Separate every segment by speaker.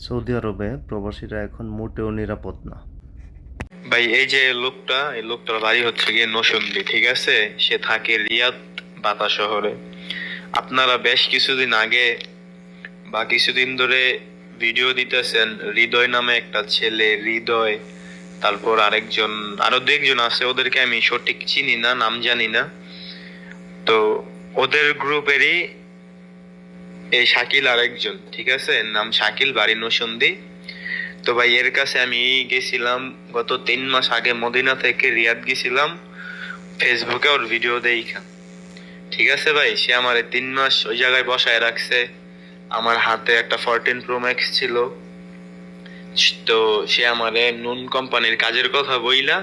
Speaker 1: Saudi আরবে প্রবাসীরা এখন মোটেও নিরাপদ না।
Speaker 2: ভাই এই লোকটার বাড়ি হচ্ছে গিয়ে নরসিংদী, ঠিক আছে? সে থাকে রিয়াদ বাতা শহরে। আপনারা বেশ কিছুদিন আগে বা কিছুদিন ধরে ভিডিও দিতেছেন, হৃদয় নামে একটা ছেলে, হৃদয়, তারপর আরো দু একজন আছে, ওদেরকে আমি সঠিক চিনি না, নাম জানি না। তো ওদের গ্রুপেরই এই শাকিল আরেকজন, ঠিক আছে? নাম শাকিল, বাড়ি নরসিংদী। তো ভাই এর কাছে আমি গেছিলাম গত 3 মাস আগে, মদিনা থেকে রিয়াদ গেছিলাম, ফেসবুকে ওর ভিডিও দেখা। ঠিক আছে ভাই, সে আমার 3 মাস ওই জায়গায় বসায় রাখছে। আমার হাতে একটা 14 প্রো ম্যাক্স ছিল। তো সে আমারে নুন কোম্পানির কাজের কথা বইলা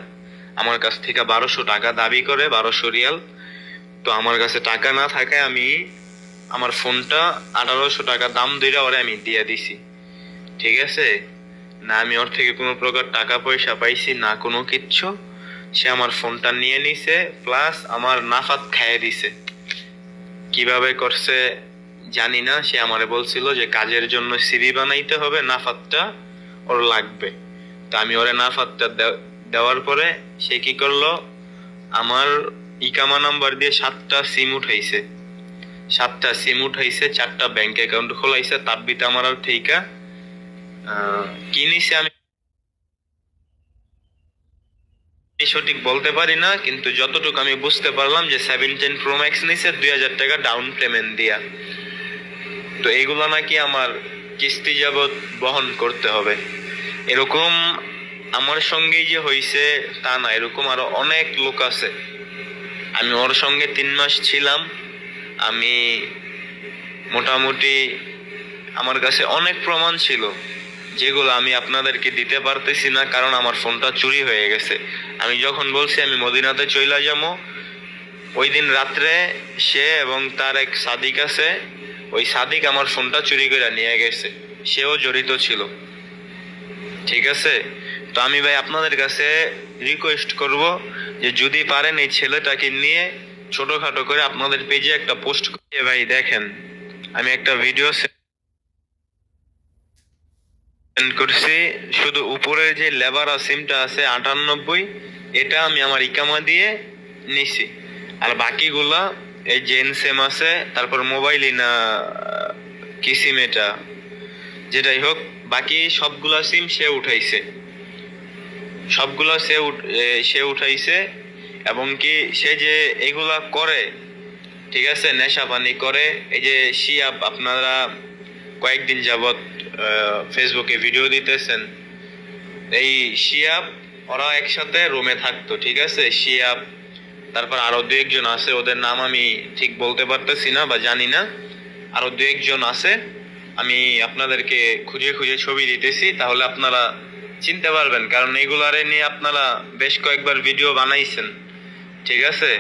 Speaker 2: আমার কাছ থেকে 1200 টাকা দাবি করে, 1200 রিয়াল। তো আমার কাছে টাকা না থাকায় আমি আমার ফোনটা 1800 টাকা দাম দিলে ওরে আমি দিয়ে দিছি, ঠিক আছে? না আমি ওর থেকে কোনো প্রকার টাকা পয়সা পাইছি না, কোনো কিচ্ছু। সে আমার ফোনটা নিয়ে নিছে, প্লাস আমার নাফাত খাইয়ে দিছে। কিভাবে করছে জানি না। সে আমারে বলছিল যে কাজের জন্য সিভি বানাইতে হবে, নাফাতটা ওর লাগবে। তো আমি ওরে নাফাতটা দেওয়ার পরে সে কি করলো, আমার ইকামা নাম্বার দিয়ে 7টা সিম উঠাইছে। 7টা সিম উঠাইছে, 4টা ব্যাংক অ্যাকাউন্ট খোলাইছে। তার বিতে আমার আর ঠিকা কি নিছে আমি সঠিক বলতে পারি না, কিন্তু যতটুকু আমি বুঝতে পারলাম যে 17 প্রো ম্যাক্স নিছে 2000 টাকা ডাউন পেমেন্ট দিয়া। তো এগুলো নাকি আমার কিস্তি যাবত বহন করতে হবে। এরকম আমার সঙ্গেই যে হইছে তা না, এরকম আরো অনেক লোক আছে। আমি ওর সঙ্গে 3 মাস ছিলাম। আমি মোটামুটি আমার কাছে অনেক প্রমাণ ছিল, যেগুলো আমি আপনাদেরকে দিতে পারতেছি না, কারণ আমার ফোনটা চুরি হয়ে গেছে। আমি যখন বলছি আমি মদিনাতে চইলা যাবো, ওই দিন রাত্রে সে এবং তার এক সাদিক আছে, ওই সাদিক আমার ফোনটা চুরি করে নিয়ে গেছে। সেও জড়িত ছিল, ঠিক আছে? তো আমি ভাই আপনাদের কাছে রিকোয়েস্ট করব যে যদি পারেন এই ছেলেটাকে নিয়ে ছোটখাটো করে আপনাদের পেজে একটা পোস্ট করে। ভাই দেখেন, আমি একটা ভিডিও সেন্ড করছি। শুধু উপরে যে লেবার সিমটা আছে 98, এটা আমি আমার ইকামা দিয়ে নিছি। আর বাকিগুলা এই যে এনসেম আছে, তারপর মোবাইলই না কি সিম এটা, যেটাই হোক, বাকি সবগুলা সিম সে উঠাইছে। সবগুলা সে উঠাইছে। এবং কি সে যে এগুলা করে, ঠিক আছে, নেশা পানি করে। এই যে শিয়াব, আপনারা কয়েকদিন যাবত ফেসবুকে ভিডিও দিতেছেন, এই শিয়াব ওরা একসাথে রুমে থাকতো, ঠিক আছে? শিয়াব, তারপর আরো দু একজন আছে, ওদের নাম আমি ঠিক বলতে পারতেছি না বা জানি না। আরো দু একজন আছে, আমি আপনাদেরকে খুঁজে খুঁজে ছবি দিতেছি, তাহলে আপনারা চিনতে পারবেন, কারণ এগুলারে নিয়ে আপনারা বেশ কয়েকবার ভিডিও বানাইছেন, ঠিক আছে?